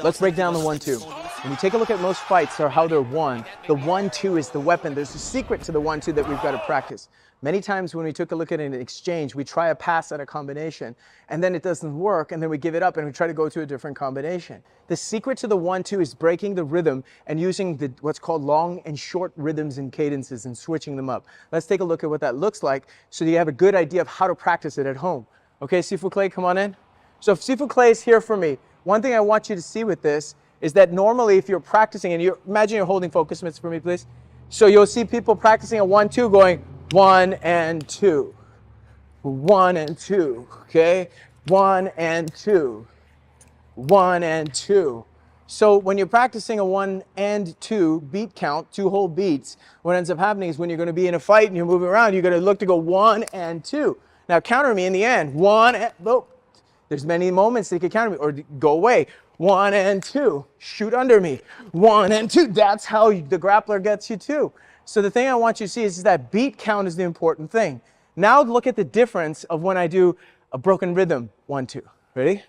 Let's break down the 1-2. When you take a look at most fights or how they're won, the 1-2 is the weapon. There's a secret to the 1-2 that we've got to practice. Many times when we took a look at an exchange, we try a pass at a combination, and then it doesn't work, and then we give it up and we try to go to a different combination. The secret to the 1-2 is breaking the rhythm and using what's called long and short rhythms and cadences and switching them up. Let's take a look at what that looks like so you have a good idea of how to practice it at home. Okay, Sifu Clay, come on in. So if Sifu Clay is here for me, one thing I want you to see with this is that normally if you're practicing, and imagine you're holding focus mitts for me, please. So you'll see people practicing a 1-2 going 1 and 2, 1 and 2, okay? 1 and 2, 1 and 2. So when you're practicing a 1 and 2 beat count, 2 whole beats, what ends up happening is when you're going to be in a fight and you're moving around, you're going to look to go 1 and 2. Now counter me in the end, 1 and, oh, there's many moments they could counter me or go away. 1 and 2, shoot under me, 1 and 2. That's how the grappler gets you too. So the thing I want you to see is that beat count is the important thing. Now look at the difference of when I do a broken rhythm, 1-2. Ready?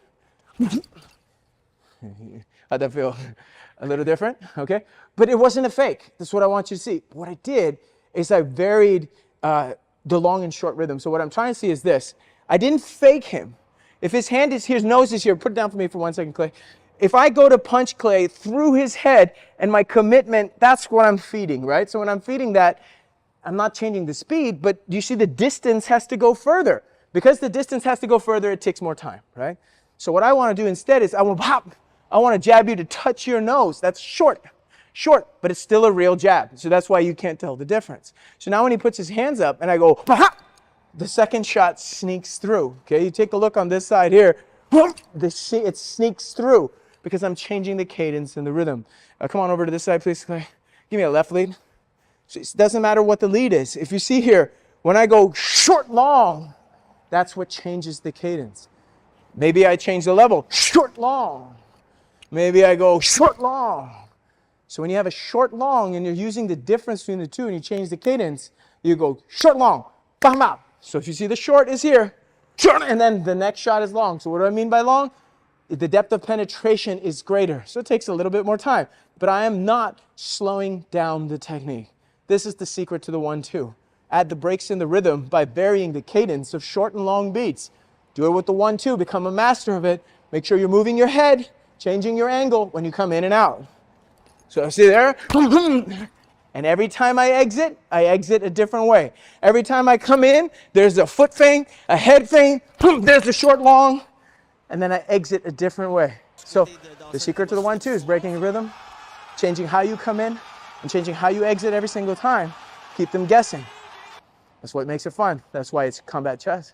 How'd that feel? A little different, okay? But it wasn't a fake. That's what I want you to see. What I did is I varied the long and short rhythm. So what I'm trying to see is this. I didn't fake him. If his hand is here, his nose is here, put it down for me for 1 second, Clay. If I go to punch Clay through his head and my commitment, that's what I'm feeding, right? So when I'm feeding that, I'm not changing the speed, but you see the distance has to go further. Because the distance has to go further, it takes more time, right? So what I want to do instead is I want to jab you to touch your nose. That's short, but it's still a real jab. So that's why you can't tell the difference. So now when he puts his hands up and I go, the second shot sneaks through. Okay, you take a look on this side here. It sneaks through because I'm changing the cadence and the rhythm. Come on over to this side, please. Give me a left lead. So it doesn't matter what the lead is. If you see here, when I go short, long, that's what changes the cadence. Maybe I change the level, short, long. Maybe I go short, long. So when you have a short, long, and you're using the difference between the two and you change the cadence, you go short, long, bam, out. So if you see the short is here, and then the next shot is long. So what do I mean by long? The depth of penetration is greater. So it takes a little bit more time. But I am not slowing down the technique. This is the secret to the 1-2. Add the breaks in the rhythm by varying the cadence of short and long beats. Do it with the 1-2. Become a master of it. Make sure you're moving your head, changing your angle when you come in and out. So see there? And every time I exit a different way. Every time I come in, there's a foot feint, a head feint, there's a short, long, and then I exit a different way. So the secret to the 1-2 is breaking the rhythm, changing how you come in, and changing how you exit every single time. Keep them guessing. That's what makes it fun. That's why it's combat chess.